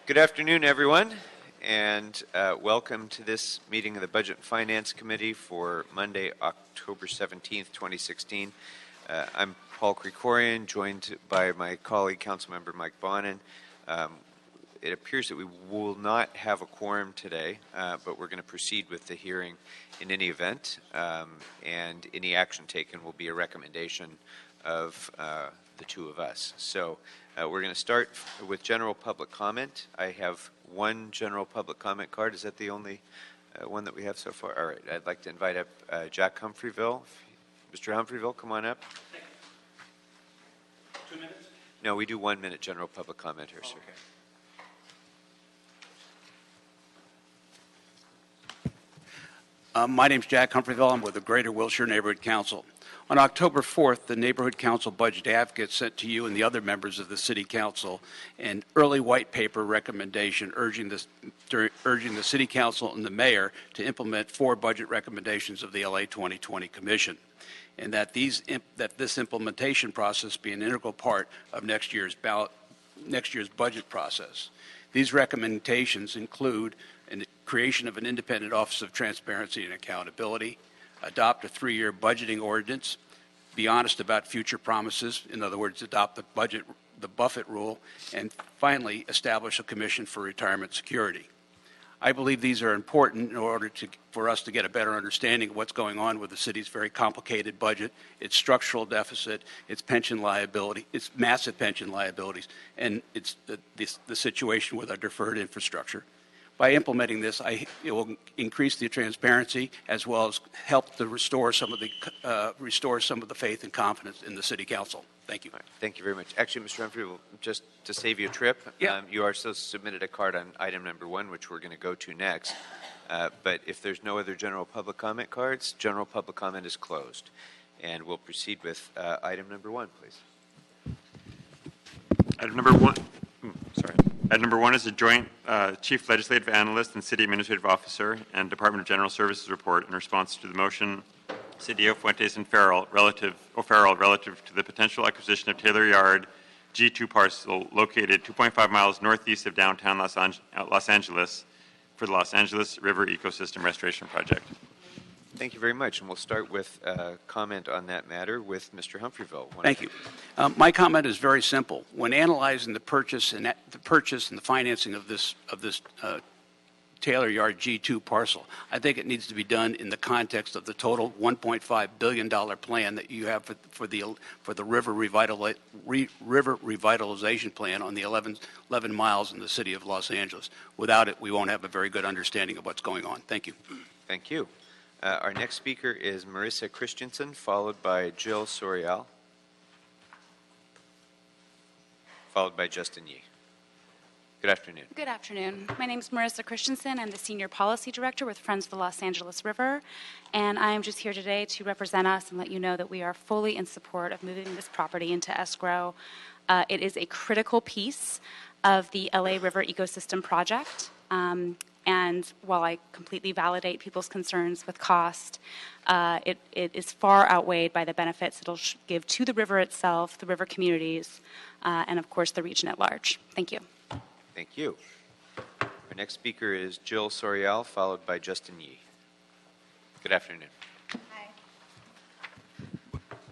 Good afternoon, everyone, and welcome to this meeting of the Budget and Finance Committee for Monday, October 17th, 2016. I'm Paul Krikorian, joined by my colleague, Councilmember Mike Bonin. It appears that we will not have a quorum today, but we're going to proceed with the hearing in any event, and any action taken will be a recommendation of the two of us. So we're going to start with general public comment. I have one general public comment card. Is that the only one that we have so far? All right. I'd like to invite up Jack Humphreyville. Mr. Humphreyville, come on up. 2 minutes? No, we do 1 minute general public comment here, sir. Okay. My name's Jack Humphreyville. I'm with the Greater Wilshire Neighborhood Council. On October 4th, the Neighborhood Council Budget Advocate sent to you and the other members of the City Council an early white paper recommendation urging the City Council and the Mayor to implement 4 budget recommendations of the LA 2020 Commission, and that this implementation process be an integral part of next year's budget process. These recommendations include creation of an independent Office of Transparency and Accountability, adopt a 3-year budgeting ordinance, be honest about future promises, in other words, adopt the Buffett rule, and finally, establish a commission for retirement security. I believe these are important in order for us to get a better understanding of what's going on with the city's very complicated budget, its structural deficit, its pension liability, its massive pension liabilities, and it's the situation with our deferred infrastructure. By implementing this, it will increase the transparency as well as help to restore some of the faith and confidence in the City Council. Thank you. Right, thank you very much. Actually, Mr. Humphrey, just to save you a trip, you are still submitted a card on item number 1, which we're going to go to next. But if there's no other general public comment cards, general public comment is closed. And we'll proceed with item number 1, please. Item number 1. Item number 1 is a joint Chief Legislative Analyst and City Administrative Officer and Department of General Services report in response to the motion City of Fuentes and Farrell relative to the potential acquisition of Taylor Yard G2 parcel located 2.5 miles northeast of downtown Los Angeles for the Los Angeles River Ecosystem Restoration Project. Thank you very much, and we'll start with comment on that matter with Mr. Humphreyville. Thank you. My comment is very simple. When analyzing the purchase and the financing of this Taylor Yard G2 parcel, I think it needs to be done in the context of the total $1.5 billion plan that you have for the river revitalization plan on the 11 miles in the city of Los Angeles. Without it, we won't have a very good understanding of what's going on. Thank you. Thank you. Our next speaker is Marissa Christensen, followed by Jill Sorial, followed by Justin Yee. Good afternoon. Good afternoon. My name is Marissa Christensen. I'm the Senior Policy Director with Friends of the Los Angeles River, and I am just here today to represent us and let you know that we are fully in support of moving this property into escrow. It is a critical piece of the LA River Ecosystem Project. And while I completely validate people's concerns with cost, it is far outweighed by the benefits it'll give to the river itself, the river communities, and of course the region at large. Thank you. Thank you. Our next speaker is Jill Sorial, followed by Justin Yee. Good afternoon. Hi.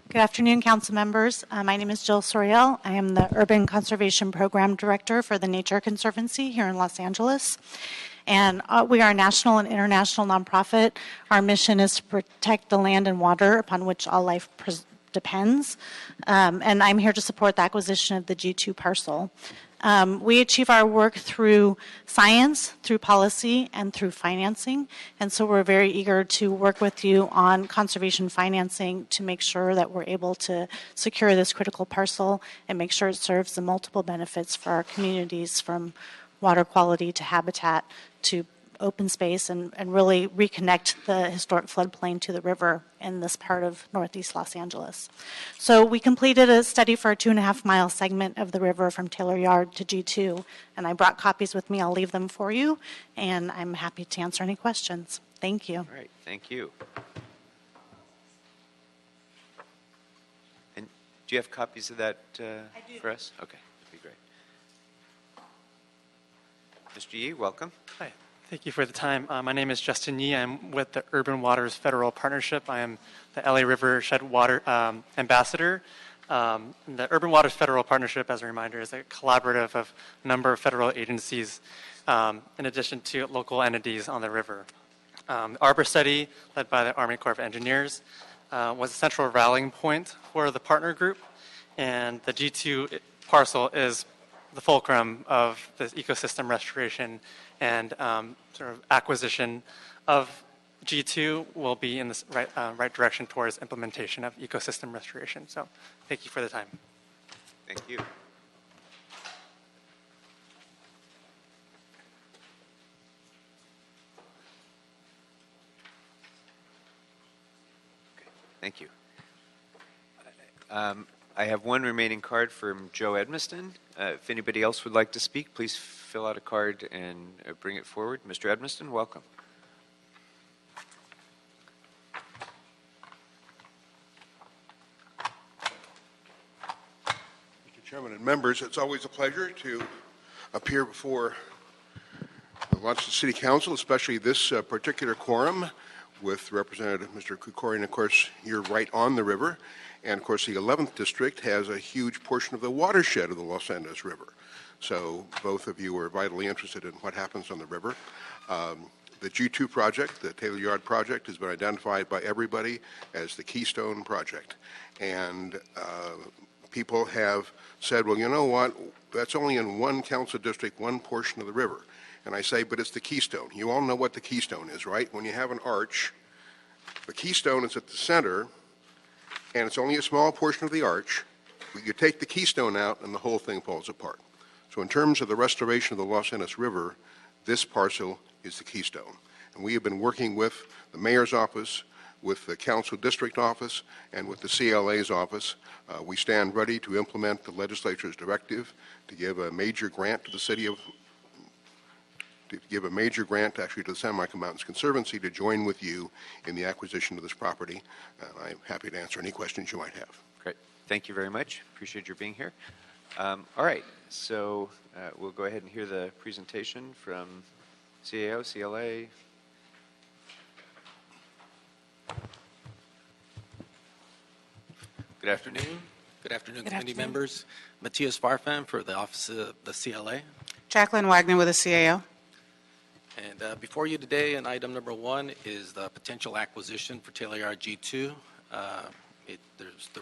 Good afternoon, council members. My name is Jill Sorial. I am the Urban Conservation Program Director for the Nature Conservancy here in Los Angeles. And we are a national and international nonprofit. Our mission is to protect the land and water upon which all life depends. And I'm here to support the acquisition of the G2 parcel. We achieve our work through science, through policy, and through financing. And so we're very eager to work with you on conservation financing to make sure that we're able to secure this critical parcel and make sure it serves the multiple benefits for our communities, from water quality to habitat to open space, and really reconnect the historic floodplain to the river in this part of northeast Los Angeles. So we completed a study for a 2.5-mile segment of the river from Taylor Yard to G2, and I brought copies with me. I'll leave them for you, and I'm happy to answer any questions. Thank you. All right, thank you. And do you have copies of that for us? Okay, that'd be great. Mr. Yee, welcome. Hi, thank you for the time. My name is Justin Yee. I'm with the Urban Waters Federal Partnership. I am the LA River Shed Water Ambassador. The Urban Waters Federal Partnership, as a reminder, is a collaborative of a number of federal agencies in addition to local entities on the river. The Arbor study, led by the Army Corps of Engineers, was a central rallying point for the partner group, and the G2 parcel is the fulcrum of this ecosystem restoration and sort of acquisition of G2 will be in the right direction towards implementation of ecosystem restoration. So thank you for the time. Thank you. Thank you. I have one remaining card from Joe Edmiston. If anybody else would like to speak, please fill out a card and bring it forward. Mr. Edmiston, welcome. Mr. Chairman and members, it's always a pleasure to appear before the Washington City Council, especially this particular quorum with Representative Mr. Krikorian. Of course, you're right on the river. And, of course, the 11th District has a huge portion of the watershed of the Los Angeles River. So both of you are vitally interested in what happens on the river. The G2 project, the Taylor Yard project, has been identified by everybody as the Keystone project. And people have said, well, you know what, that's only in one council district, one portion of the river. And I say, but it's the Keystone. You all know what the Keystone is, right? When you have an arch, the Keystone is at the center, and it's only a small portion of the arch. You take the Keystone out, and the whole thing falls apart. So in terms of the restoration of the Los Angeles River, this parcel is the Keystone. And we have been working with the mayor's office, with the council district office, and with the CLA's office. We stand ready to implement the legislature's directive to give a major grant to the city of actually to the San Michael Mountains Conservancy to join with you in the acquisition of this property. I'm happy to answer any questions you might have. Great. Thank you very much. Appreciate your being here. All right. So we'll go ahead and hear the presentation from CAO, CLA. Good afternoon. Good afternoon, committee members. Matthias Farfan for the Office of the CLA. Jacqueline Wagner with the CAO. And before you today, and item number 1 is the potential acquisition for Taylor Yard G2. There's the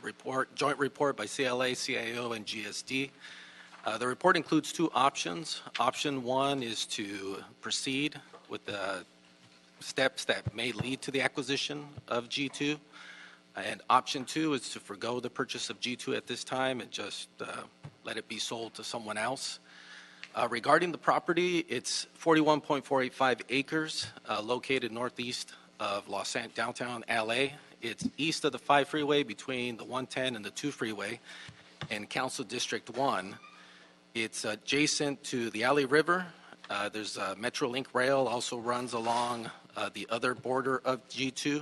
joint report by CLA, CAO, and GSD. The report includes 2 options. Option 1 is to proceed with the steps that may lead to the acquisition of G2. And option 2 is to forgo the purchase of G2 at this time and just let it be sold to someone else. Regarding the property, it's 41.485 acres located northeast of downtown LA. It's east of the 5 freeway between the 110 and the 2 freeway in Council District 1. It's adjacent to the Alley River. There's a Metrolink rail also runs along the other border of G2.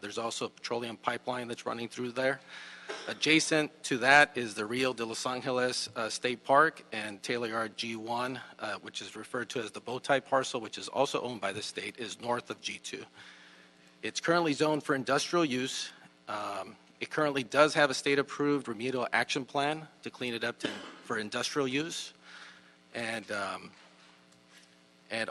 There's also a petroleum pipeline that's running through there. Adjacent to that is the Rio de Los Angeles State Park and Taylor Yard G1, which is referred to as the Bowtie parcel, which is also owned by the state, is north of G2. It's currently zoned for industrial use. It currently does have a state-approved remedial action plan to clean it up for industrial use. And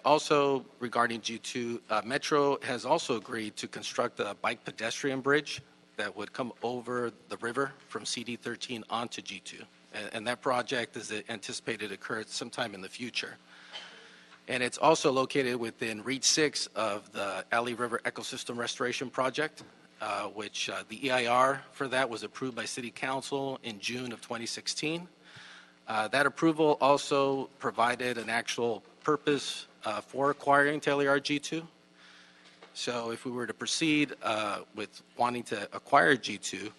also regarding G2, Metro has also agreed to construct a bike pedestrian bridge that would come over the river from CD13 onto G2. And that project is anticipated to occur sometime in the future. And it's also located within Reach 6 of the Alley River Ecosystem Restoration Project, which the EIR for that was approved by City Council in June of 2016. That approval also provided an actual purpose for acquiring Taylor Yard G2. So if we were to proceed with wanting to acquire G2,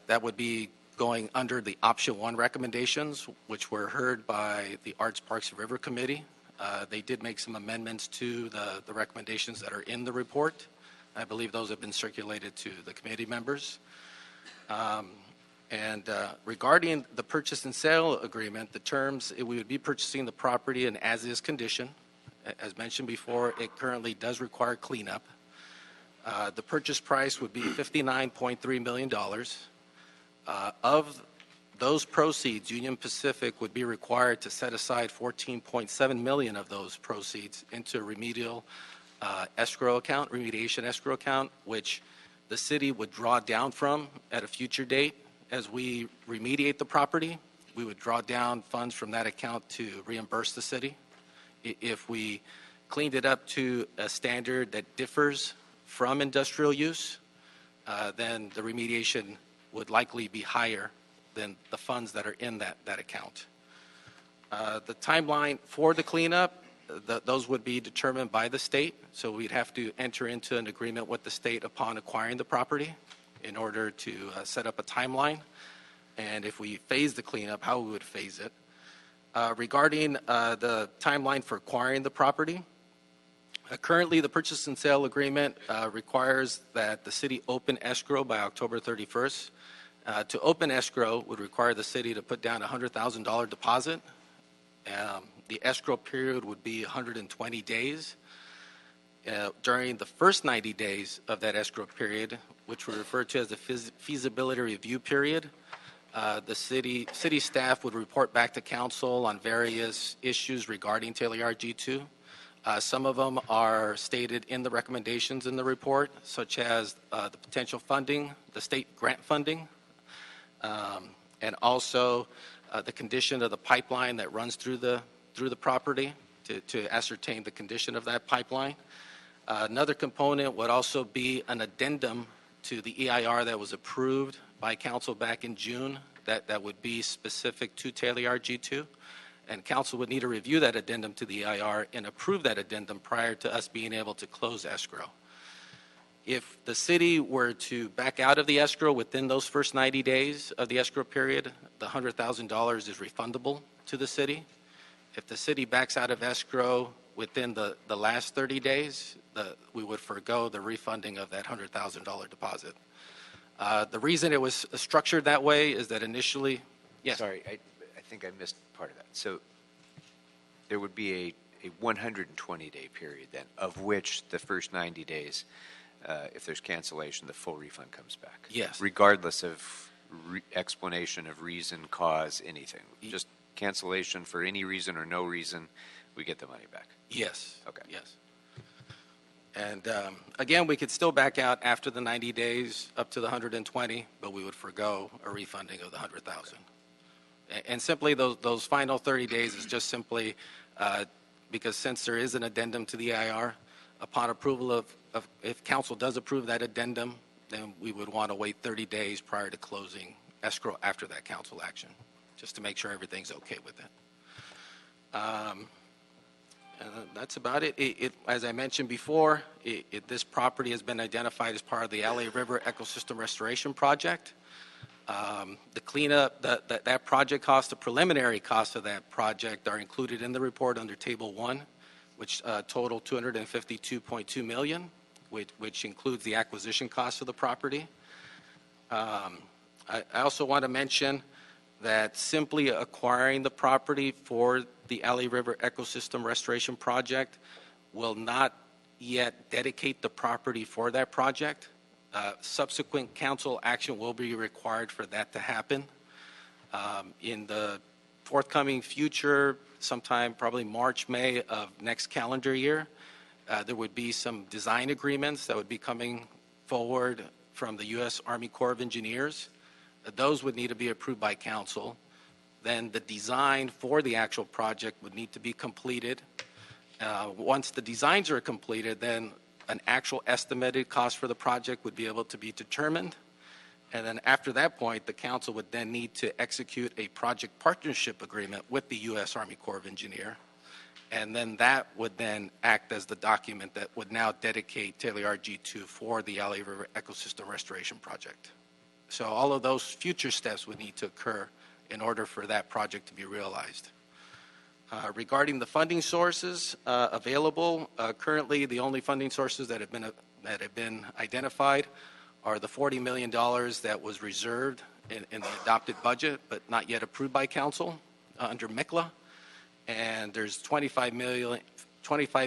that would be going under the option 1 recommendations, which were heard by the Arts, Parks, and River Committee. They did make some amendments to the recommendations that are in the report. I believe those have been circulated to the committee members. And regarding the purchase and sale agreement, the terms, we would be purchasing the property in as-is condition. As mentioned before, it currently does require cleanup. The purchase price would be $59.3 million. Of those proceeds, Union Pacific would be required to set aside $14.7 million of those proceeds into a remediation escrow account, which the city would draw down from at a future date. As we remediate the property, we would draw down funds from that account to reimburse the city. If we cleaned it up to a standard that differs from industrial use, then the remediation would likely be higher than the funds that are in that account. The timeline for the cleanup, those would be determined by the state, so we'd have to enter into an agreement with the state upon acquiring the property in order to set up a timeline, and if we phase the cleanup, how we would phase it. Regarding the timeline for acquiring the property, currently the purchase and sale agreement requires that the city open escrow by October 31st. To open escrow would require the city to put down a $100,000 deposit. The escrow period would be 120 days. During the first 90 days of that escrow period, which we refer to as the feasibility review period, the city staff would report back to council on various issues regarding Taylor Yard G2. Some of them are stated in the recommendations in the report, such as the potential funding, the state grant funding, and also the condition of the pipeline that runs through the property to ascertain the condition of that pipeline. Another component would also be an addendum to the EIR that was approved by council back in June that would be specific to Taylor Yard G2. And council would need to review that addendum to the EIR and approve that addendum prior to us being able to close escrow. If the city were to back out of the escrow within those first 90 days of the escrow period, the $100,000 is refundable to the city. If the city backs out of escrow within the last 30 days, we would forego the refunding of that $100,000 deposit. The reason it was structured that way is that initially, yes. Sorry, I think I missed part of that. So there would be a 120-day period then, of which the first 90 days, if there's cancellation, the full refund comes back. Yes. Regardless of explanation of reason, cause, anything. Just cancellation for any reason or no reason, we get the money back. Yes. Okay. Yes. And again, we could still back out after the 90 days up to the 120, but we would forego a refunding of the 100,000. And simply those final 30 days is just simply because since there is an addendum to the EIR, upon approval of if council does approve that addendum, then we would want to wait 30 days prior to closing escrow after that council action, just to make sure everything's okay with it. That's about it. As I mentioned before, this property has been identified as part of the LA River Ecosystem Restoration Project. The cleanup, that project cost, the preliminary cost of that project are included in the report under Table 1, which total $252.2 million, which includes the acquisition cost of the property. I also want to mention that simply acquiring the property for the LA River Ecosystem Restoration Project will not yet dedicate the property for that project. Subsequent council action will be required for that to happen. In the forthcoming future, sometime probably March, May of next calendar year, there would be some design agreements that would be coming forward from the U.S. Army Corps of Engineers. Those would need to be approved by council. Then the design for the actual project would need to be completed. Once the designs are completed, then an actual estimated cost for the project would be able to be determined. And then after that point, the council would then need to execute a project partnership agreement with the U.S. Army Corps of Engineers. And then that would then act as the document that would now dedicate Taylor Yard G2 for the LA River Ecosystem Restoration Project. So all of those future steps would need to occur in order for that project to be realized. Regarding the funding sources available, currently the only funding sources that have been identified are the $40 million that was reserved in the adopted budget, but not yet approved by council under MICLA. And there's $25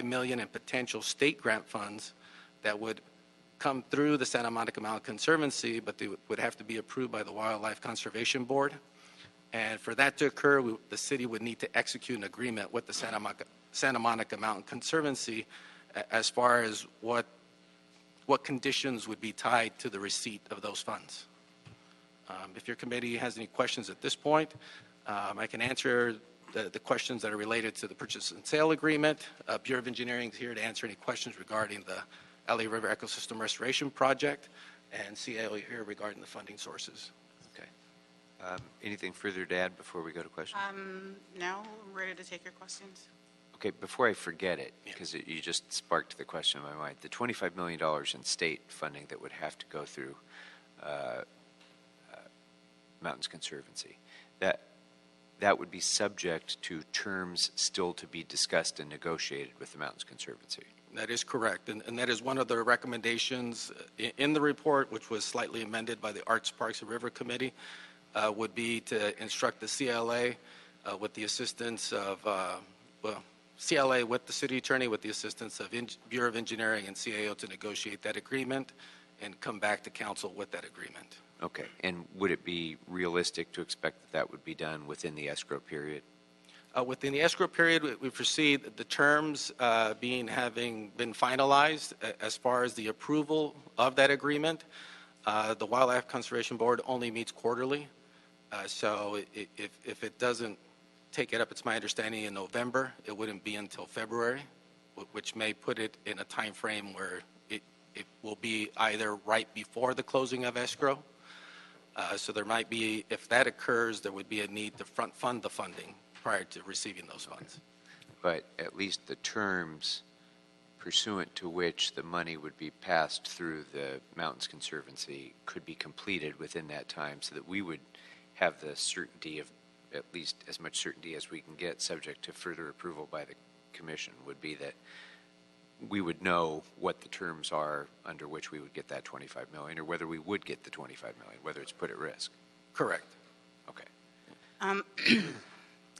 million in potential state grant funds that would come through the Santa Monica Mountain Conservancy, but they would have to be approved by the Wildlife Conservation Board. And for that to occur, the city would need to execute an agreement with the Santa Monica Mountain Conservancy as far as what conditions would be tied to the receipt of those funds. If your committee has any questions at this point, I can answer the questions that are related to the purchase and sale agreement. Bureau of Engineering is here to answer any questions regarding the LA River Ecosystem Restoration Project, and CAO here regarding the funding sources. Okay. Anything further to add before we go to questions? No, I'm ready to take your questions. Okay, before I forget it, because you just sparked the question in my mind, the $25 million in state funding that would have to go through Mountains Conservancy, that would be subject to terms still to be discussed and negotiated with the Mountains Conservancy. That is correct, and that is one of the recommendations in the report, which was slightly amended by the Arts, Parks, and River Committee, would be to instruct the CLA with the assistance of, CLA with the city attorney, with the assistance of Bureau of Engineering and CAO to negotiate that agreement and come back to council with that agreement. Okay, and would it be realistic to expect that that would be done within the escrow period? Within the escrow period, we foresee the terms having been finalized as far as the approval of that agreement. The Wildlife Conservation Board only meets quarterly, so if it doesn't take it up, it's my understanding, in November, it wouldn't be until February, which may put it in a time frame where it will be either right before the closing of escrow. So there might be, if that occurs, there would be a need to front fund the funding prior to receiving those funds. But at least the terms pursuant to which the money would be passed through the Mountains Conservancy could be completed within that time, so that we would have the certainty of, at least as much certainty as we can get, subject to further approval by the commission, would be that we would know what the terms are under which we would get that $25 million, or whether we would get the $25 million, whether it's put at risk. Correct. Okay.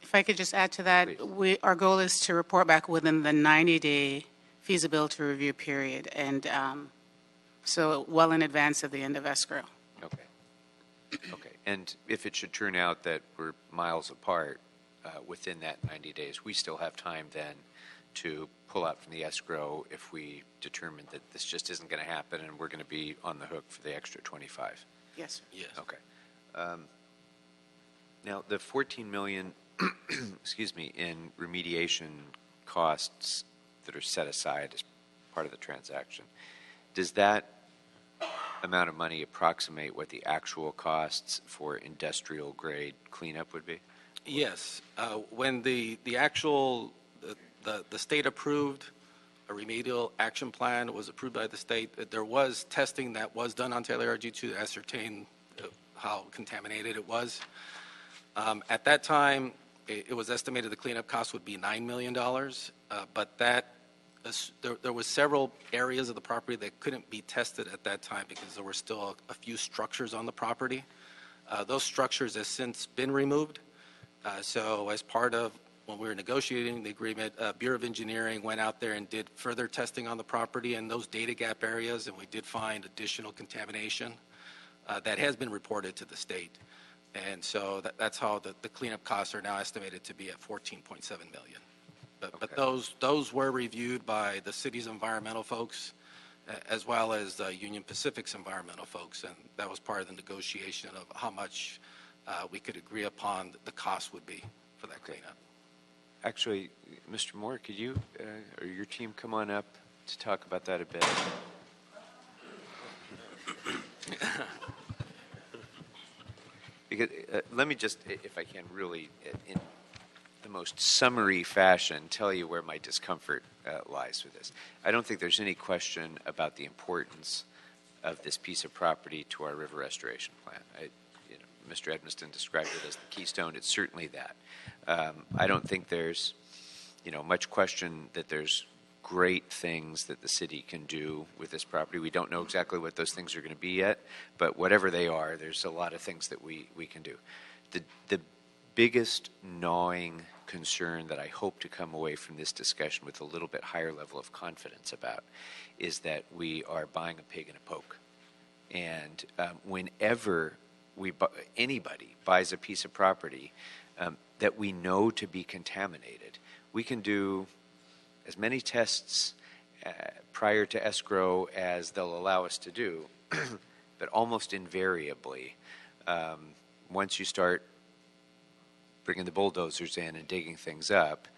If I could just add to that, our goal is to report back within the 90-day feasibility review period, and so well in advance of the end of escrow. Okay. Okay. And if it should turn out that we're miles apart within that 90 days, we still have time then to pull out from the escrow if we determine that this just isn't going to happen and we're going to be on the hook for the extra 25. Yes. Yes. Okay. Now, the $14 million, excuse me, in remediation costs that are set aside as part of the transaction, does that amount of money approximate what the actual costs for industrial grade cleanup would be? Yes. When the actual the state approved a remedial action plan was approved by the state, there was testing that was done on Taylor RG2 to ascertain how contaminated it was. At that time, it was estimated the cleanup cost would be $9 million, but there were several areas of the property that couldn't be tested at that time because there were still a few structures on the property. Those structures have since been removed. So as part of when we were negotiating the agreement, Bureau of Engineering went out there and did further testing on the property in those data gap areas, and we did find additional contamination that has been reported to the state. And so that's how the cleanup costs are now estimated to be at $14.7 million. But those were reviewed by the city's environmental folks as well as Union Pacific's environmental folks, and that was part of the negotiation of how much we could agree upon the cost would be for that cleanup. Actually, Mr. Moore, could you or your team come on up to talk about that a bit? Because let me just, if I can really, in the most summary fashion, tell you where my discomfort lies with this. I don't think there's any question about the importance of this piece of property to our river restoration plan. Mr. Edmiston described it as the keystone. It's certainly that. I don't think there's, much question that there's great things that the city can do with this property. We don't know exactly what those things are going to be yet, but whatever they are, there's a lot of things that we can do. The biggest gnawing concern that I hope to come away from this discussion with a little bit higher level of confidence about is that we are buying a pig in a poke. And whenever anybody buys a piece of property that we know to be contaminated, we can do as many tests prior to escrow as they'll allow us to do, but almost invariably, once you start bringing the bulldozers in and digging things up,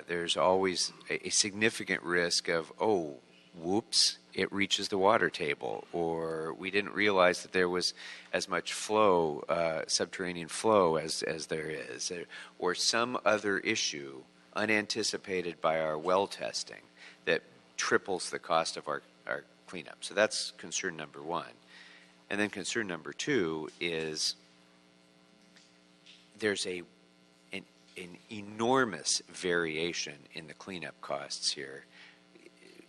there's always a significant risk of, oh, whoops, it reaches the water table, or we didn't realize that there was as much flow, subterranean flow as there is, or some other issue unanticipated by our well testing that triples the cost of our cleanup. So that's concern number one. And then concern number two is there's an enormous variation in the cleanup costs here,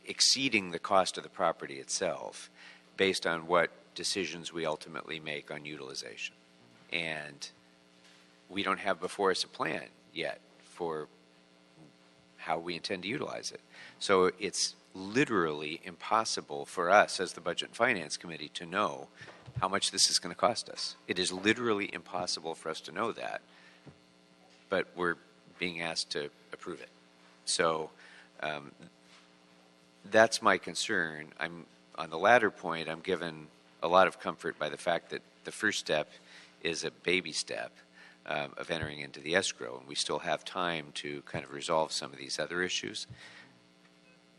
exceeding the cost of the property itself based on what decisions we ultimately make on utilization. And we don't have before us a plan yet for how we intend to utilize it. So it's literally impossible for us as the Budget and Finance Committee to know how much this is going to cost us. It is literally impossible for us to know that, but we're being asked to approve it. So that's my concern. On the latter point, I'm given a lot of comfort by the fact that the first step is a baby step of entering into the escrow, and we still have time to kind of resolve some of these other issues.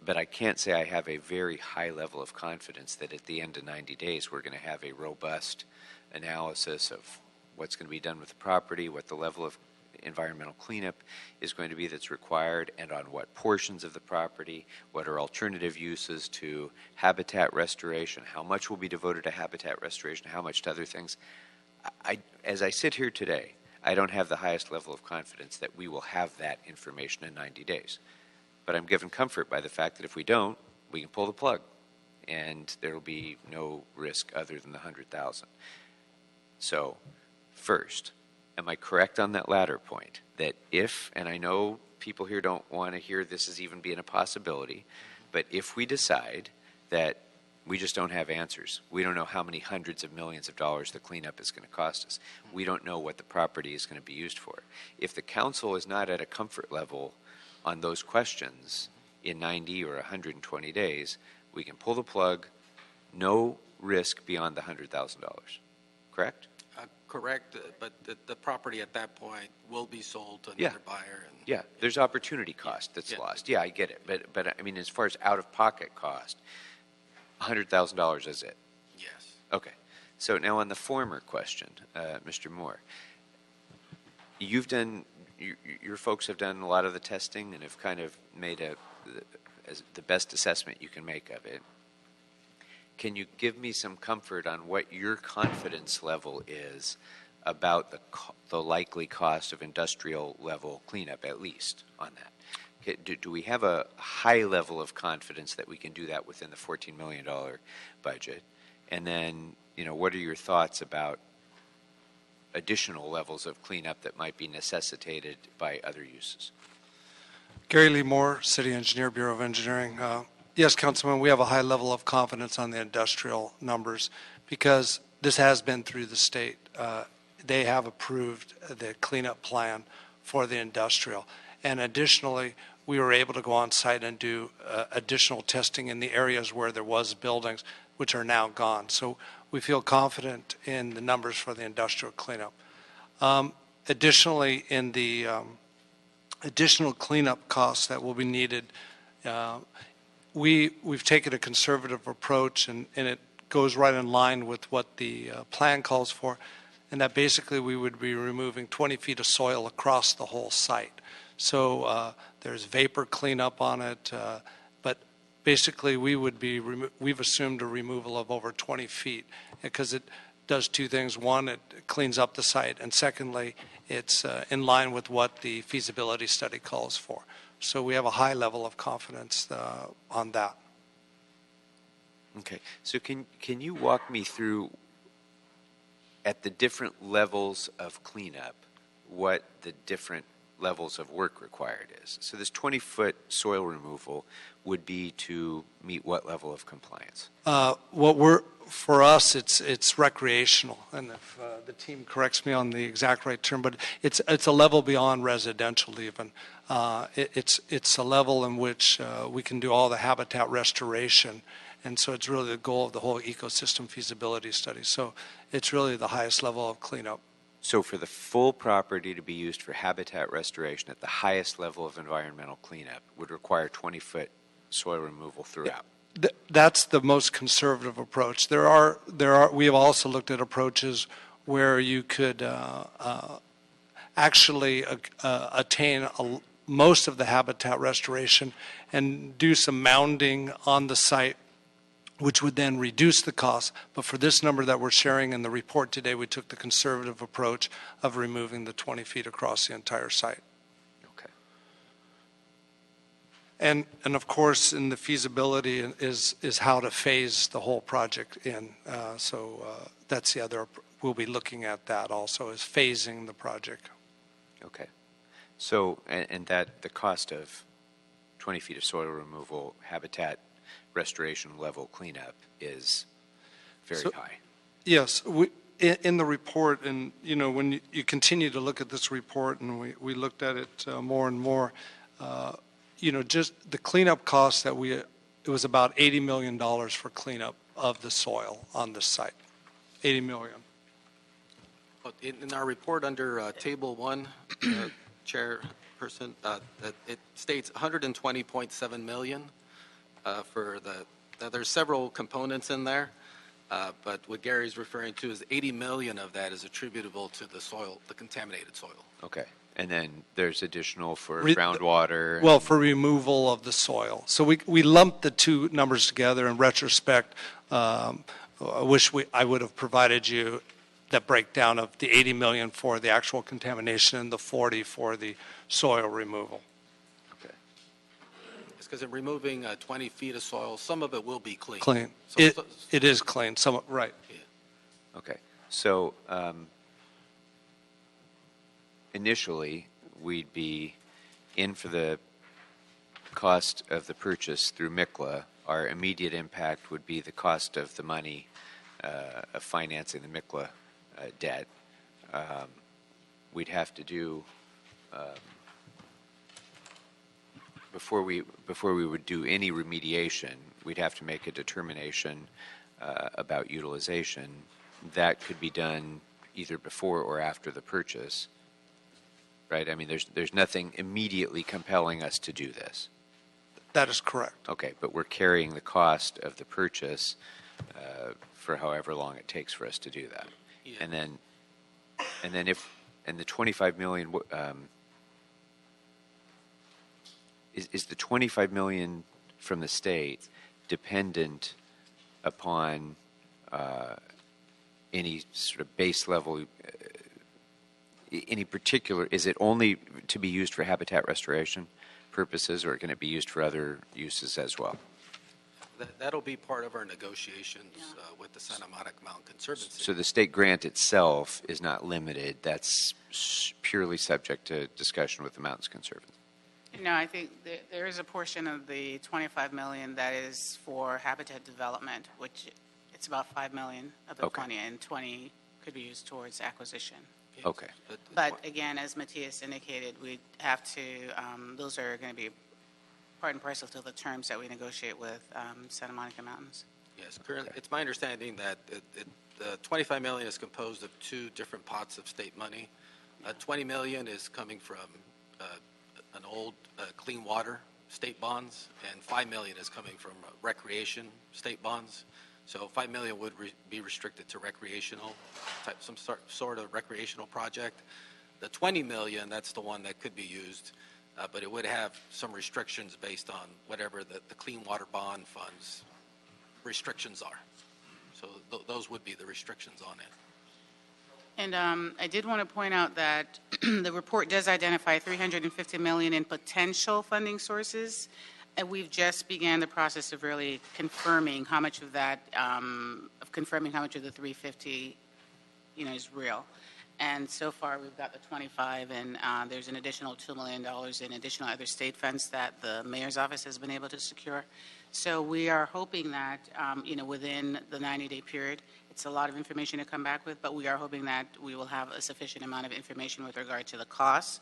But I can't say I have a very high level of confidence that at the end of 90 days we're going to have a robust analysis of what's going to be done with the property, what the level of environmental cleanup is going to be that's required, and on what portions of the property, what are alternative uses to habitat restoration, how much will be devoted to habitat restoration, how much to other things. As I sit here today, I don't have the highest level of confidence that we will have that information in 90 days. But I'm given comfort by the fact that if we don't, we can pull the plug, and there will be no risk other than the $100,000. So, first, am I correct on that latter point? That if, and I know people here don't want to hear this as even being a possibility, but if we decide that we just don't have answers, we don't know how many hundreds of millions of dollars the cleanup is going to cost us, we don't know what the property is going to be used for. If the council is not at a comfort level on those questions in 90 or 120 days, we can pull the plug, no risk beyond the $100,000. Correct? Correct, but the property at that point will be sold to another buyer. And, yeah, there's opportunity cost that's lost. Yeah, I get it. But I mean, as far as out-of-pocket cost, $100,000 is it? Yes. Okay. So now on the former question, Mr. Moore, you've done, your folks have done a lot of the testing and have kind of made the best assessment you can make of it. Can you give me some comfort on what your confidence level is about the likely cost of industrial level cleanup, at least on that? Do we have a high level of confidence that we can do that within the $14 million budget? And then, what are your thoughts about additional levels of cleanup that might be necessitated by other uses? Gary Lee Moore, City Engineer, Bureau of Engineering. Yes, Councilman, we have a high level of confidence on the industrial numbers because this has been through the state. They have approved the cleanup plan for the industrial. And additionally, we were able to go on site and do additional testing in the areas where there was buildings, which are now gone. So we feel confident in the numbers for the industrial cleanup. Additionally, in the additional cleanup costs that will be needed, we've taken a conservative approach, and it goes right in line with what the plan calls for, and that basically we would be removing 20 feet of soil across the whole site. So there's vapor cleanup on it, but basically we've assumed a removal of over 20 feet because it does two things. One, it cleans up the site, and secondly, it's in line with what the feasibility study calls for. So we have a high level of confidence on that. Okay. So can you walk me through, at the different levels of cleanup, what the different levels of work required is? So this 20-foot soil removal would be to meet what level of compliance? For us, it's recreational, and if the team corrects me on the exact right term, but it's a level beyond residential even. It's a level in which we can do all the habitat restoration, and so it's really the goal of the whole ecosystem feasibility study. So it's really the highest level of cleanup. So for the full property to be used for habitat restoration at the highest level of environmental cleanup would require 20-foot soil removal throughout. That's the most conservative approach. We have also looked at approaches where you could actually attain most of the habitat restoration and do some mounding on the site, which would then reduce the cost. But for this number that we're sharing in the report today, we took the conservative approach of removing the 20 feet across the entire site. Okay. And of course, in the feasibility is how to phase the whole project in. So that's the other, we'll be looking at that also, is phasing the project. Okay. So, and that the cost of 20 feet of soil removal, habitat restoration level cleanup is very high. Yes, in the report, and when you continue to look at this report, and we looked at it more and more, just the cleanup costs it was about $80 million for cleanup of the soil on this site. $80 million. In our report under Table 1, Chairperson, it states $120.7 million for there's several components in there, but what Gary's referring to is 80 million of that is attributable to the soil, the contaminated soil. Okay. And then there's additional for groundwater. Well, for removal of the soil. So we lumped the two numbers together. In retrospect, I wish I would have provided you that breakdown of the 80 million for the actual contamination and the 40 for the soil removal. Okay. It's because in removing 20 feet of soil, some of it will be clean. Clean. It is clean. Right. Yeah. Okay. So initially, we'd be in for the cost of the purchase through MICLA. Our immediate impact would be the cost of the money of financing the MICLA debt. We'd have to do before we would do any remediation, we'd have to make a determination about utilization. That could be done either before or after the purchase, right? I mean, there's nothing immediately compelling us to do this. That is correct. Okay, but we're carrying the cost of the purchase for however long it takes for us to do that. Yeah. And then the 25 million is the 25 million from the state dependent upon any sort of base level, any particular, is it only to be used for habitat restoration purposes, or can it be used for other uses as well? That'll be part of our negotiations with the Santa Monica Mountain Conservancy. So the state grant itself is not limited. That's purely subject to discussion with the Mountains Conservancy. No, I think there is a portion of the 25 million that is for habitat development, which it's about 5 million of the 20, and 20 could be used towards acquisition. Yes. Okay. But again, as Matthias indicated, we have to, those are going to be part and parcel to the terms that we negotiate with Santa Monica Mountains. Yes, currently, it's my understanding that the 25 million is composed of two different pots of state money. 20 million is coming from an old clean water state bonds, and 5 million is coming from recreation state bonds. So 5 million would be restricted to recreational type, some sort of recreational project. The 20 million, that's the one that could be used, but it would have some restrictions based on whatever the clean water bond funds restrictions are. So those would be the restrictions on it. And I did want to point out that the report does identify $350 million in potential funding sources, and we've just began the process of really confirming how much of that, confirming how much of the 350, is real. And so far, we've got the 25, and there's an additional $2 million in additional other state funds that the mayor's office has been able to secure. So we are hoping that, within the 90-day period, it's a lot of information to come back with, but we are hoping that we will have a sufficient amount of information with regard to the costs,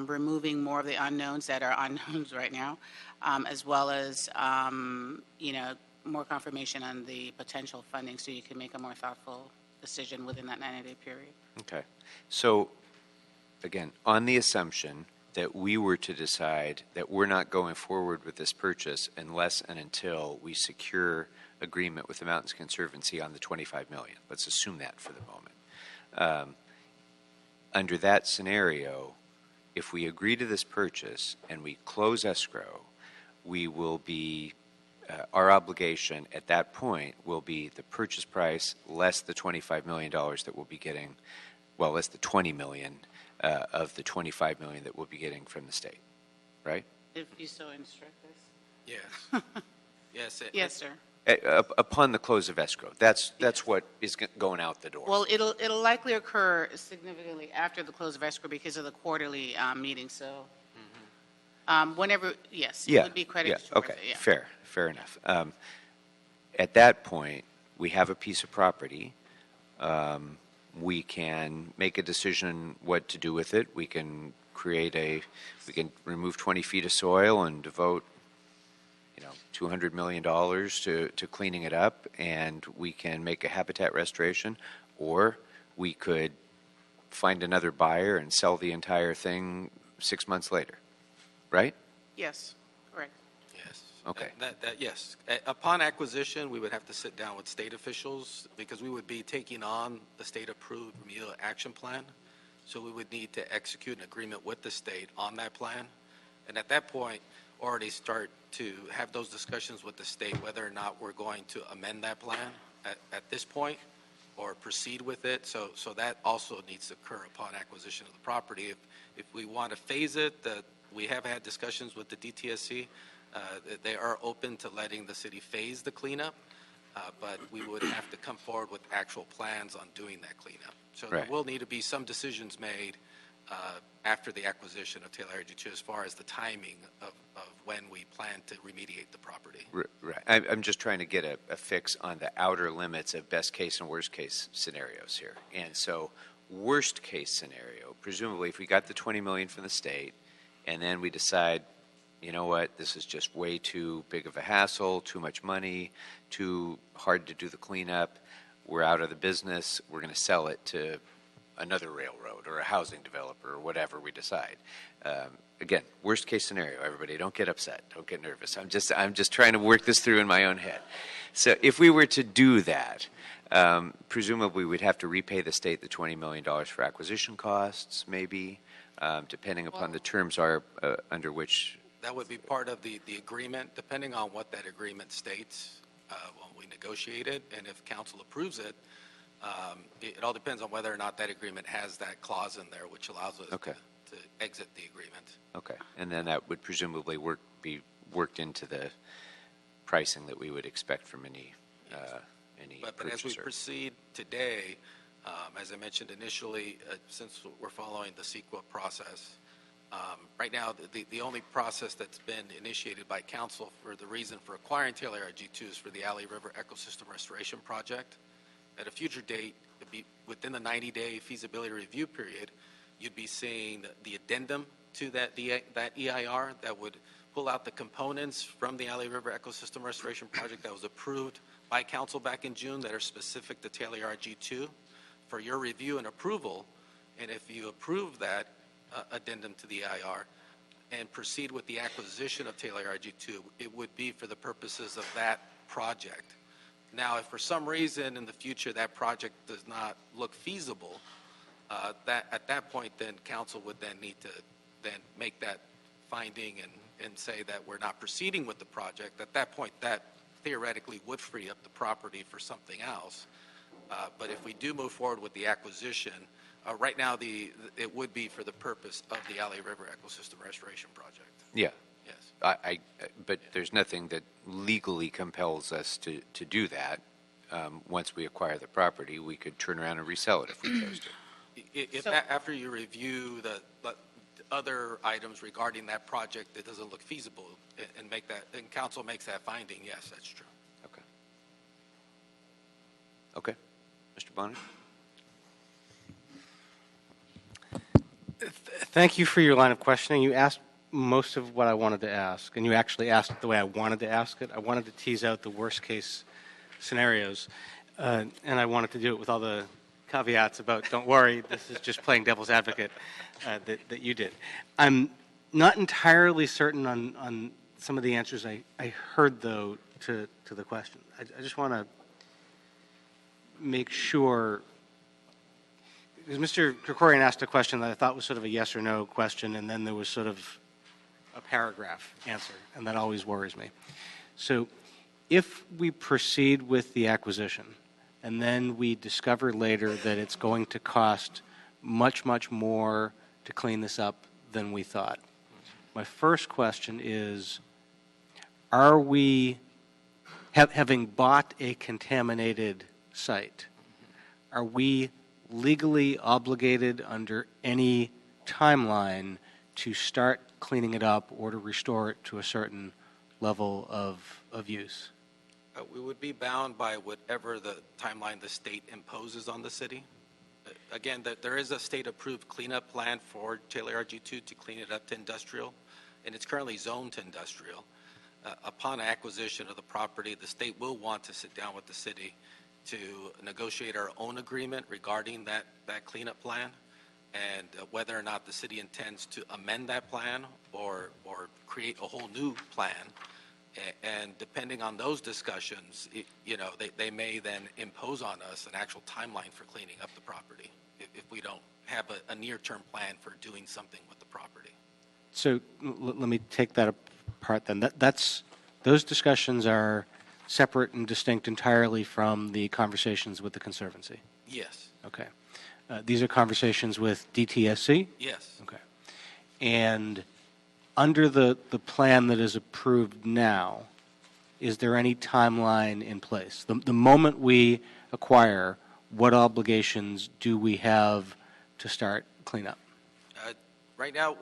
removing more of the unknowns that are unknowns right now, as well as, more confirmation on the potential funding so you can make a more thoughtful decision within that 90-day period. Okay. So, again, on the assumption that we were to decide that we're not going forward with this purchase unless and until we secure agreement with the Mountains Conservancy on the $25 million. Let's assume that for the moment. Under that scenario, if we agree to this purchase and we close escrow, we will be our obligation at that point will be the purchase price less the $25 million that we'll be getting, well, less the $20 million of the $25 million that we'll be getting from the state, right? If you so instruct us. Yes. Yes. Yes, sir. Upon the close of escrow, that's what is going out the door. Well, it'll likely occur significantly after the close of escrow because of the quarterly meeting. So, whenever, yes, it would be credited towards okay, it, yeah. Fair enough. At that point, we have a piece of property. We can make a decision what to do with it. We can we can remove 20 feet of soil and devote, $200 million to cleaning it up, and we can make a habitat restoration, or we could find another buyer and sell the entire thing 6 months later, right? Yes, correct. Yes. Okay. Yes. Upon acquisition, we would have to sit down with state officials because we would be taking on the state-approved remedial action plan. So we would need to execute an agreement with the state on that plan. And at that point, already start to have those discussions with the state whether or not we're going to amend that plan at this point or proceed with it. So that also needs to occur upon acquisition of the property. If we want to phase it, we have had discussions with the DTSC. They are open to letting the city phase the cleanup, but we would have to come forward with actual plans on doing that cleanup. So Right. there will need to be some decisions made after the acquisition of Taylor RG2 as far as the timing of when we plan to remediate the property. Right. I'm just trying to get a fix on the outer limits of best case and worst case scenarios here. And so worst case scenario, presumably if we got the $20 million from the state and then we decide, you know what, this is just way too big of a hassle, too much money, too hard to do the cleanup, we're out of the business, we're going to sell it to another railroad or a housing developer or whatever we decide. Again, worst case scenario, everybody, don't get upset, don't get nervous. I'm just trying to work this through in my own head. So if we were to do that, presumably we'd have to repay the state the $20 million for acquisition costs, maybe, depending upon the terms are under which. That would be part of the agreement, depending on what that agreement states when we negotiate it, and if council approves it. It all depends on whether or not that agreement has that clause in there, which allows us to exit the agreement. Okay, and then that would presumably be worked into the pricing that we would expect from any But as we proceed today, as I mentioned initially, since we're following the CEQA process, right now the only process that's been initiated by council for the reason for acquiring Taylor RG2 is for the Alley River Ecosystem Restoration Project. At a future date, it'd be within the 90-day feasibility review period, you'd be seeing the addendum to that EIR that would pull out the components from the Alley River Ecosystem Restoration Project that was approved by council back in June that are specific to Taylor RG2 for your review and approval. And if you approve that addendum to the EIR and proceed with the acquisition of Taylor RG2, it would be for the purposes of that project. Now, if for some reason in the future that project does not look feasible, at that point, then council would then need to then make that finding and say that we're not proceeding with the project. At that point, that theoretically would free up the property for something else. But if we do move forward with the acquisition, right now it would be for the purpose of the Alley River Ecosystem Restoration Project. Yeah. Yes. But there's nothing that legally compels us to do that. Once we acquire the property, we could turn around and resell it if we chose to. After you review the other items regarding that project that doesn't look feasible and council makes that finding, yes, that's true. Okay. Mr. Bonner? Thank you for your line of questioning. You asked most of what I wanted to ask, and you actually asked it the way I wanted to ask it. I wanted to tease out the worst case scenarios, and I wanted to do it with all the caveats about, don't worry, this is just playing devil's advocate that you did. I'm not entirely certain on some of the answers I heard, though, to the question. I just want to make sure, because Mr. Krikorian asked a question that I thought was sort of a yes or no question, and then there was sort of a paragraph answer, and that always worries me. So if we proceed with the acquisition, and then we discover later that it's going to cost much, much more to clean this up than we thought, my first question is, are we, having bought a contaminated site, are we legally obligated under any timeline to start cleaning it up or to restore it to a certain level of use? We would be bound by whatever the timeline the state imposes on the city. Again, there is a state-approved cleanup plan for Taylor RG2 to clean it up to industrial, and it's currently zoned to industrial. Upon acquisition of the property, the state will want to sit down with the city to negotiate our own agreement regarding that cleanup plan, and whether or not the city intends to amend that plan or create a whole new plan. And depending on those discussions, they may then impose on us an actual timeline for cleaning up the property if we don't have a near-term plan for doing something with the property. So let me take that apart then. Those discussions are separate and distinct entirely from the conversations with the Conservancy? Yes. Okay. These are conversations with DTSC? Yes. Okay. And under the plan that is approved now, is there any timeline in place? The moment we acquire, what obligations do we have to start cleanup? Right now,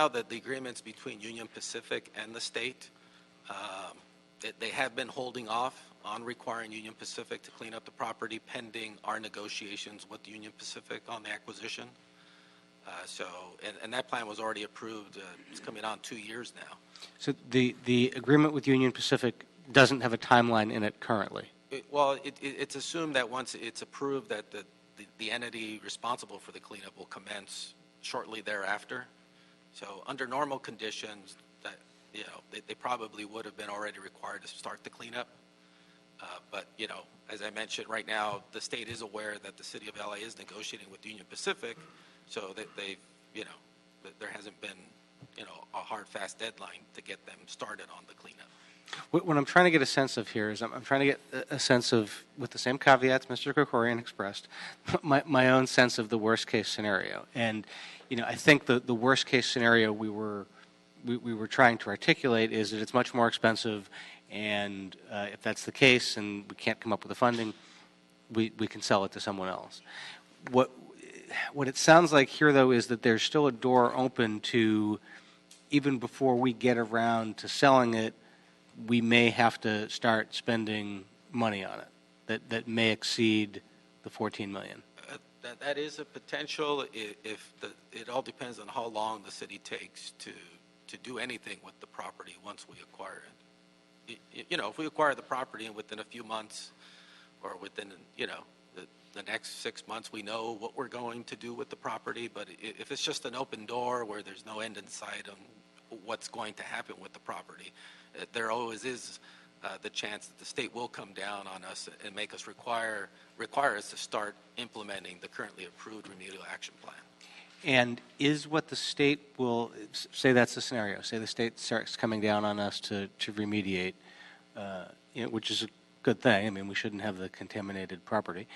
the agreements between Union Pacific and the state, they have been holding off on requiring Union Pacific to clean up the property pending our negotiations with Union Pacific on the acquisition. And that plan was already approved. It's coming on 2 years now. So the agreement with Union Pacific doesn't have a timeline in it currently? It's assumed that once it's approved that the entity responsible for the cleanup will commence shortly thereafter. So under normal conditions, that they probably would have been already required to start the cleanup. But as I mentioned, right now the state is aware that the city of LA is negotiating with Union Pacific, so that that there hasn't been a hard fast deadline to get them started on the cleanup. What I'm trying to get a sense of here is I'm trying to get a sense of, with the same caveats Mr. Krikorian expressed, my own sense of the worst case scenario. And I think the worst case scenario we were trying to articulate is that it's much more expensive, and if that's the case and we can't come up with the funding, we can sell it to someone else. What it sounds like here, though, is that there's still a door open to, even before we get around to selling it, we may have to start spending money on it that may exceed the $14 million. That is a potential. It all depends on how long the city takes to do anything with the property once we acquire it. If we acquire the property and within a few months or within the next 6 months we know what we're going to do with the property, but if it's just an open door where there's no end in sight on what's going to happen with the property, there always is the chance that the state will come down on us and make us require us to start implementing the currently approved remedial action plan. And is what the state will, say that's the scenario, say the state starts coming down on us to remediate, which is a good thing. I mean, we shouldn't have the contaminated property.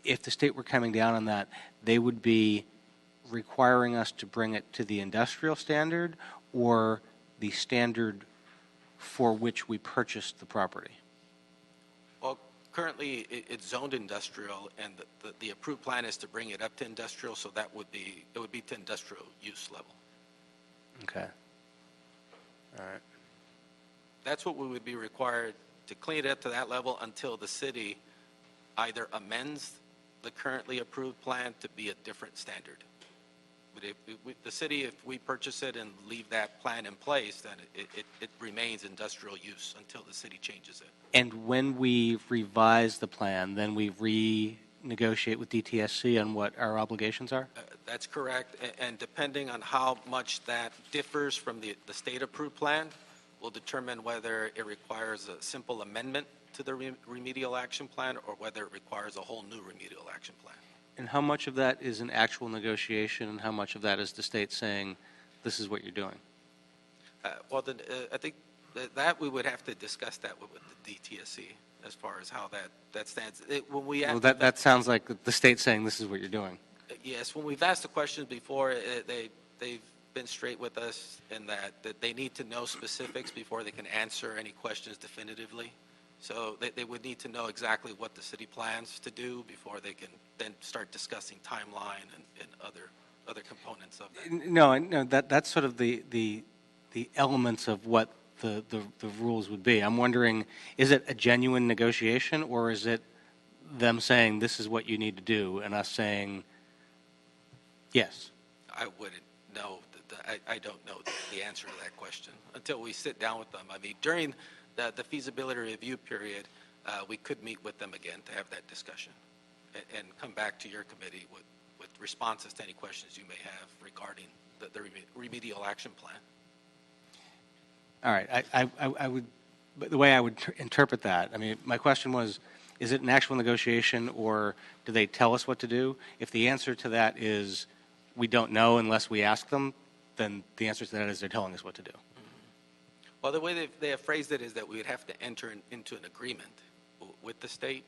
if the state were coming down on that, they would be requiring us to bring it to the industrial standard or the standard for which we purchased the property? Well, currently, it's zoned industrial, and the approved plan is to bring it up to industrial, so it would be to industrial use level. Okay. All right. That's what we would be required to clean it up to that level until the city either amends the currently approved plan to be a different standard. But the city, if we purchase it and leave that plan in place, then it remains industrial use until the city changes it. And when we revise the plan, then we renegotiate with DTSC on what our obligations are? That's correct. And depending on how much that differs from the state-approved plan, will determine whether it requires a simple amendment to the remedial action plan or whether it requires a whole new remedial action plan. And how much of that is an actual negotiation, and how much of that is the state saying, this is what you're doing? I think that we would have to discuss that with the DTSC as far as how that stands. That sounds like the state saying, this is what you're doing. Yes, when we've asked the questions before, they've been straight with us in that they need to know specifics before they can answer any questions definitively. So they would need to know exactly what the city plans to do before they can then start discussing timeline and other components of that. No, that's sort of the elements of what the rules would be. I'm wondering, is it a genuine negotiation, or is it them saying this is what you need to do and us saying yes? I wouldn't know. I don't know the answer to that question until we sit down with them. I mean, during the feasibility review period, we could meet with them again to have that discussion and come back to your committee with responses to any questions you may have regarding the remedial action plan. All right. I would, but the way I would interpret that, I mean, my question was, is it an actual negotiation, or do they tell us what to do? If the answer to that is we don't know unless we ask them, then the answer to that is they're telling us what to do. Well, the way they have phrased it is that we would have to enter into an agreement with the state,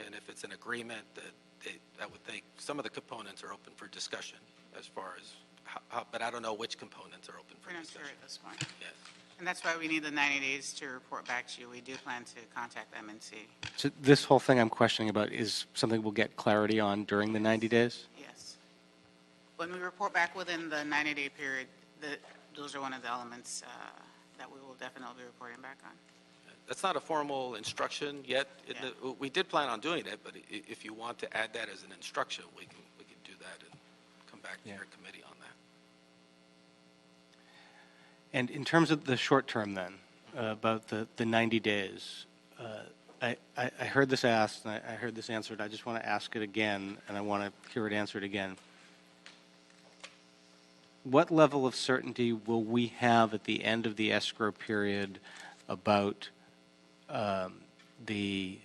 and if it's an agreement, I would think some of the components are open for discussion as far as how, but I don't know which components are open for We're not discussion. sure at this point. Yes. And that's why we need the 90 days to report back to you. We do plan to contact them and see. So this whole thing I'm questioning about is something we'll get clarity on during the 90 days? Yes. When we report back within the 90-day period, those are one of the elements that we will definitely be reporting back on. That's not a formal instruction yet. We did plan on doing it, but if you want to add that as an instruction, we can do that and come back to your committee on that. And in terms of the short term then, about the 90 days, I heard this asked, and I heard this answered. I just want to ask it again, and I want to hear it answered again. What level of certainty will we have at the end of the escrow period about the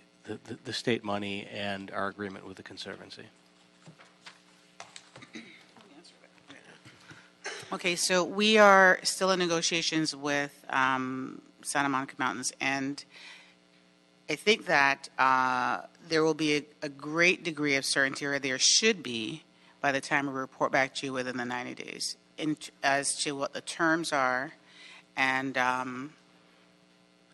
state money and our agreement with the Conservancy? Okay, so we are still in negotiations with Santa Monica Mountains, and I think that there will be a great degree of certainty, or there should be, by the time we report back to you within the 90 days, as to what the terms are, and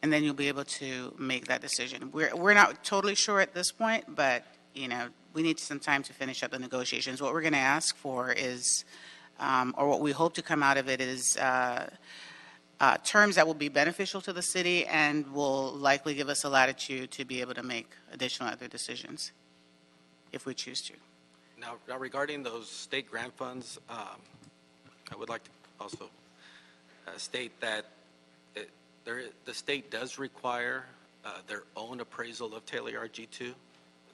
then you'll be able to make that decision. We're not totally sure at this point, but we need some time to finish up the negotiations. What we're going to ask for is, or what we hope to come out of it is terms that will be beneficial to the city and will likely give us a latitude to be able to make additional other decisions if we choose to. Now regarding those state grant funds, I would like to also state that the state does require their own appraisal of Taylor Yard G2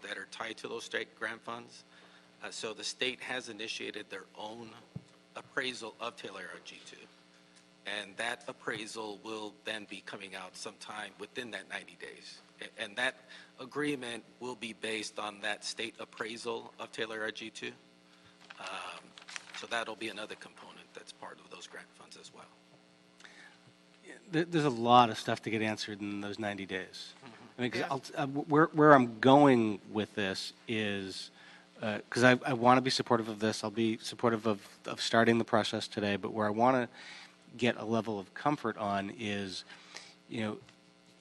that are tied to those state grant funds. So the state has initiated their own appraisal of Taylor Yard G2, and that appraisal will then be coming out sometime within that 90 days. And that agreement will be based on that state appraisal of Taylor Yard G2. So that'll be another component that's part of those grant funds as well. There's a lot of stuff to get answered in those 90 days. I mean, 'cause where I'm going with this is because I want to be supportive of this. I'll be supportive of starting the process today, but where I want to get a level of comfort on is,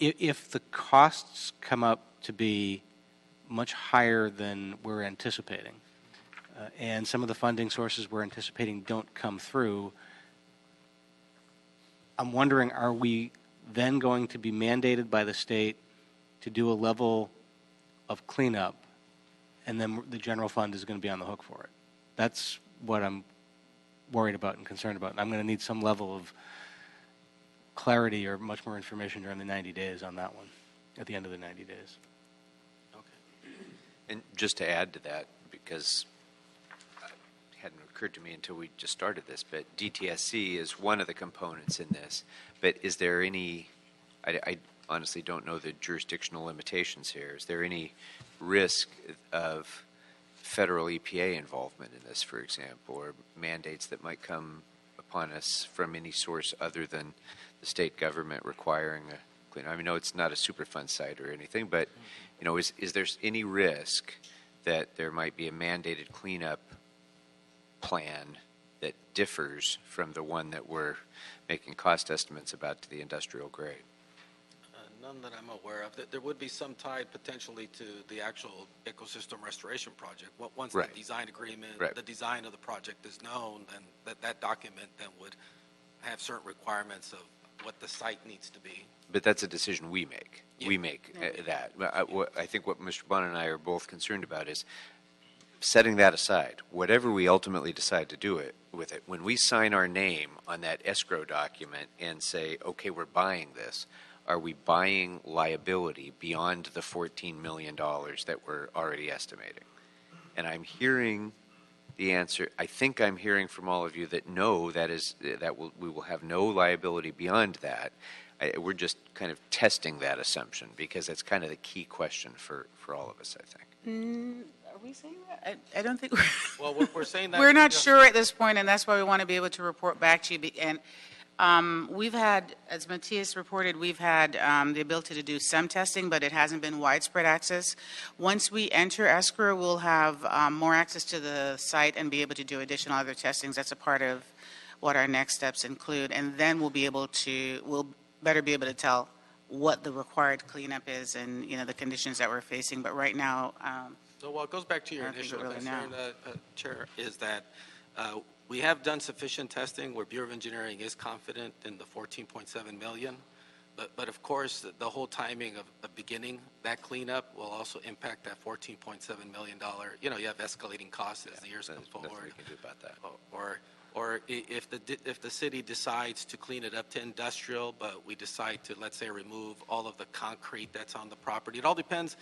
if the costs come up to be much higher than we're anticipating, and some of the funding sources we're anticipating don't come through, I'm wondering, are we then going to be mandated by the state to do a level of cleanup, and then the general fund is going to be on the hook for it? That's what I'm worried about and concerned about. And I'm going to need some level of clarity or much more information during the 90 days on that one, at the end of the 90 days. Okay. And just to add to that, because it hadn't occurred to me until we just started this, but DTSC is one of the components in this. But is there any, I honestly don't know the jurisdictional limitations here. Is there any risk of federal EPA involvement in this, for example, or mandates that might come upon us from any source other than the state government requiring a clean? I know it's not a Superfund site or anything, but is there any risk that there might be a mandated cleanup plan that differs from the one that we're making cost estimates about to the industrial grade? None that I'm aware of. There would be some tied potentially to the actual ecosystem restoration project. Once Right. the design agreement, Right. the design of the project is known, then that document then would have certain requirements of what the site needs to be. But that's a decision we make. Yeah. We make that. I think what Mr. Bonner and I are both concerned about is setting that aside. Whatever we ultimately decide to do with it, when we sign our name on that escrow document and say, okay, we're buying this, are we buying liability beyond the $14 million that we're already estimating? And I'm hearing the answer. I think I'm hearing from all of you that no, we will have no liability beyond that. We're just kind of testing that assumption because that's kind of the key question for all of us, I think. Are we saying that? I don't think Well, we're saying that we're not sure at this point, and that's why we want to be able to report back to you. And we've had, as Matthias reported, we've had the ability to do some testing, but it hasn't been widespread access. Once we enter escrow, we'll have more access to the site and be able to do additional other testings. That's a part of what our next steps include. And then we'll better be able to tell what the required cleanup is and, the conditions that we're facing. But right now, So, it goes back to your I don't think initial we really concern, Chair, is that we have done sufficient testing where Bureau of Engineering is confident in the $14.7 million. But of course, the whole timing of beginning that cleanup will also impact that $14.7 million. You have escalating costs as the years come forward. Nothing we can do about that. Or if the city decides to clean it up to industrial, but we decide to, let's say, remove all of the concrete that's on the property. It all depends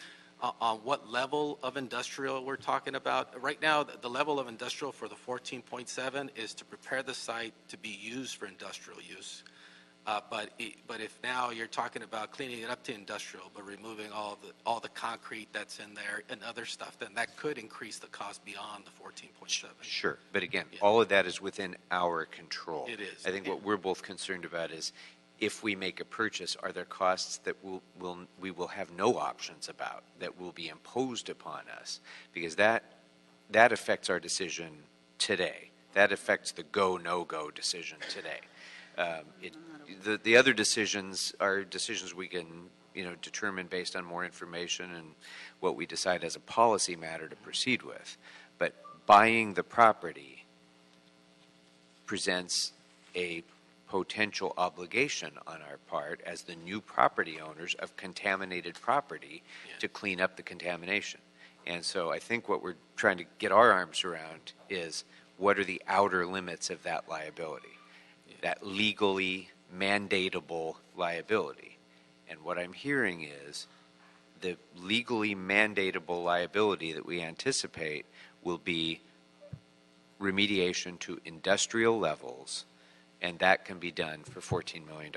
on what level of industrial we're talking about. Right now, the level of industrial for the 14.7 is to prepare the site to be used for industrial use. But if now you're talking about cleaning it up to industrial, but removing all the concrete that's in there and other stuff, then that could increase the cost beyond the 14.7. Sure. But again, Yeah. all of that is within our control. It is. I think what we're both concerned about is if we make a purchase, are there costs that we will have no options about, that will be imposed upon us? Because that affects our decision today. That affects the go, no-go decision today. The other decisions are decisions we can determine based on more information and what we decide as a policy matter to proceed with. But buying the property presents a potential obligation on our part as the new property owners of contaminated property to clean up the contamination. And so I think what we're trying to get our arms around is what are the outer limits of that liability, that legally mandatable liability. And what I'm hearing is the legally mandatable liability that we anticipate will be remediation to industrial levels, and that can be done for $14 million,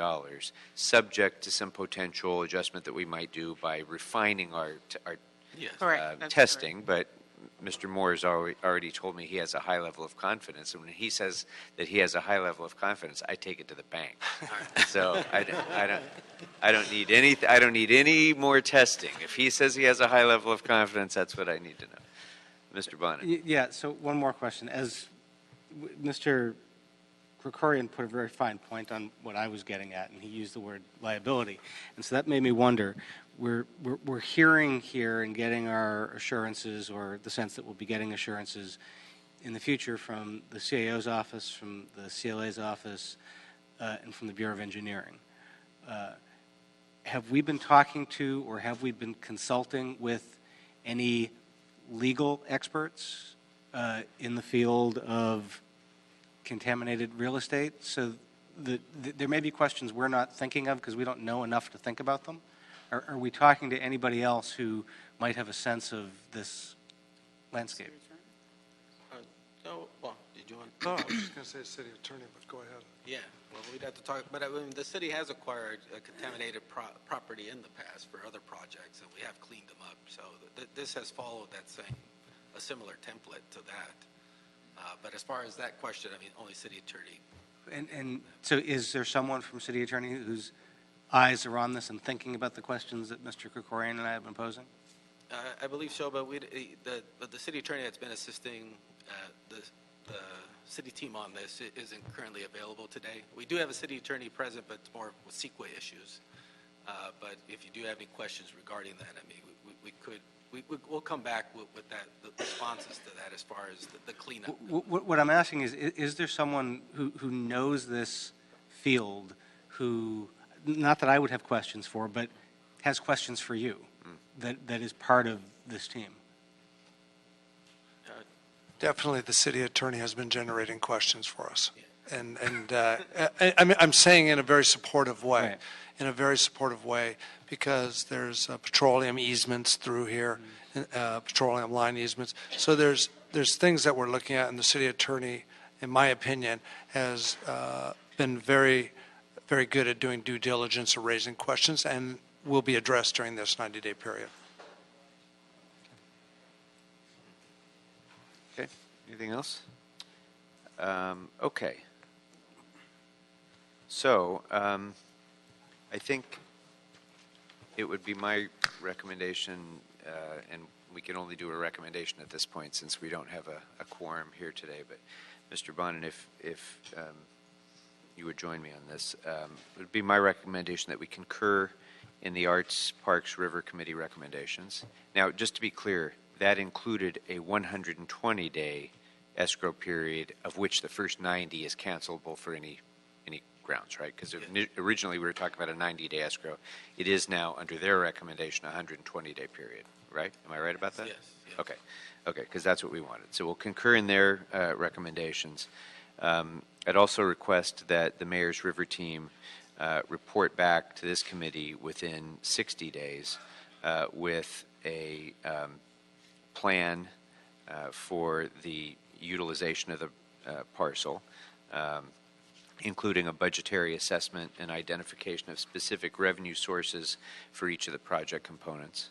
subject to some potential adjustment that we might do by refining our Yes. correct. That's testing. But Mr. Moore has already told me he has a high level of confidence, and when he says that he has a high level of confidence, I take it to the bank. So I don't need any more testing. If he says he has a high level of confidence, that's what I need to know. Mr. Bonin. Yeah, so one more question. As Mr. Krikorian put a very fine point on what I was getting at, and he used the word liability. And so that made me wonder, we're hearing here and getting our assurances, or the sense that we'll be getting assurances in the future from the CAO's office, from the CLA's office, and from the Bureau of Engineering. Have we been talking to, or have we been consulting with any legal experts in the field of contaminated real estate? So there may be questions we're not thinking of because we don't know enough to think about them. Are we talking to anybody else who might have a sense of this landscape? No, well, did you want? No, I was just going to say city attorney, but go ahead. Yeah, well, we'd have to talk, but I mean, the city has acquired a contaminated property in the past for other projects, and we have cleaned them up. So this has followed that same, a similar template to that. But as far as that question, I mean, only city attorney. And so is there someone from city attorney whose eyes are on this and thinking about the questions that Mr. Krikorian and I have been posing? I believe so, but the city attorney that's been assisting the city team on this isn't currently available today. We do have a city attorney present, but it's more with CEQA issues. But if you do have any questions regarding that, I mean, we'll come back with that, the responses to that as far as the cleanup. What I'm asking is there someone who knows this field who, not that I would have questions for, but has questions for you that is part of this team? Definitely the city attorney has been generating questions for us. Yeah. And I mean, I'm saying in a very supportive way, Right. in a very supportive way, because there's petroleum easements through here, petroleum line easements. So there's things that we're looking at, and the city attorney, in my opinion, has been very, very good at doing due diligence or raising questions, and will be addressed during this 90-day period. Okay. Anything else? Okay. So I think it would be my recommendation, and we can only do a recommendation at this point since we don't have a quorum here today, but Mr. Bonin, if you would join me on this, it would be my recommendation that we concur in the Arts, Parks, River Committee recommendations. Now, just to be clear, that included a 120-day escrow period, of which the first 90 is cancelable for any grounds, right? Because originally we were talking about a 90-day escrow. It is now, under their recommendation, a 120-day period, right? Am I right about that? Yes. Okay, because that's what we wanted. So we'll concur in their recommendations. I'd also request that the Mayor's River team report back to this committee within 60 days with a plan for the utilization of the parcel, including a budgetary assessment and identification of specific revenue sources for each of the project components.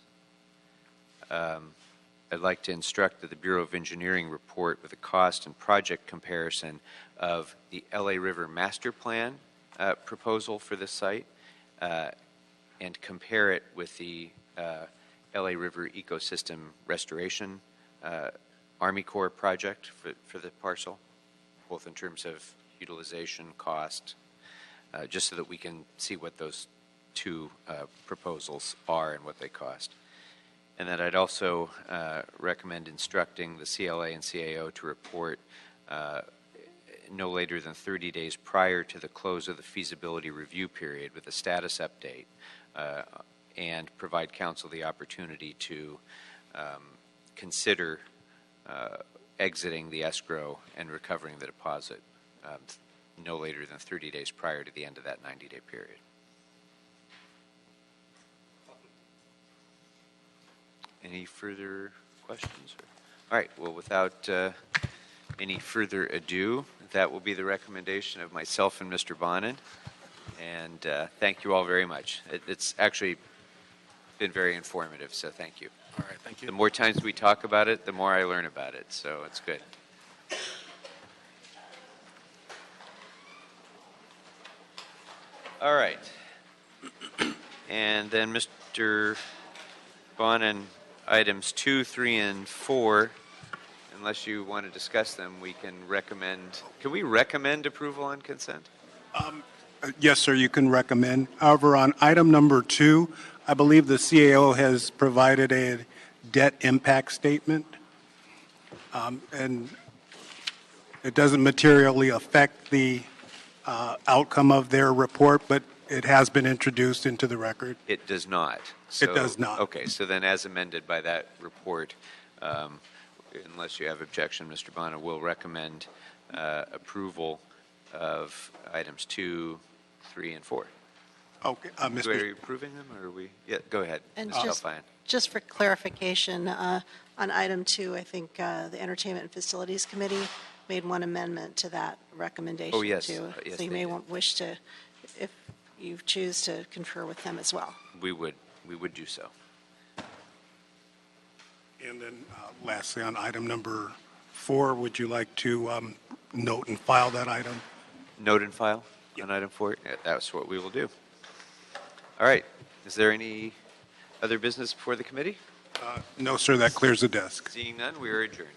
I'd like to instruct that the Bureau of Engineering report with a cost and project comparison of the LA River Master Plan proposal for this site and compare it with the LA River Ecosystem Restoration Army Corps project for the parcel, both in terms of utilization, cost, just so that we can see what those two proposals are and what they cost. And then I'd also recommend instructing the CLA and CAO to report no later than 30 days prior to the close of the feasibility review period with a status update and provide council the opportunity to consider exiting the escrow and recovering the deposit no later than 30 days prior to the end of that 90-day period. Any further questions? All right, well, without any further ado, that will be the recommendation of myself and Mr. Bonin. And thank you all very much. It's actually been very informative, so thank you. All right, thank you. The more times we talk about it, the more I learn about it, so it's good. All right. And then Mr. Bonin, items 2, 3, and 4 unless you want to discuss them, we can we recommend approval on consent? Yes, sir, you can recommend. However, on item number 2, I believe the CAO has provided a debt impact statement, and it doesn't materially affect the outcome of their report, but it has been introduced into the record. It does not. It does not. Okay, so then as amended by that report, unless you have objection, Mr. Bono will recommend approval of items 2, 3, and 4. Okay, Are we approving them, or are we? Yeah, go ahead, And Ms. Delphine. just for clarification, on item 2, I think the Entertainment and Facilities Committee made one amendment to that recommendation. Oh, yes. Too. Yes, So you they may did. wish to, if you choose to confer with them as well. We would do so. And then lastly, on item number 4, would you like to note and file that item? Note and file on item 4? Yeah, that's what we will do. All right. Is there any other business before the committee? No, sir, that clears the desk. Seeing none, we are adjourned.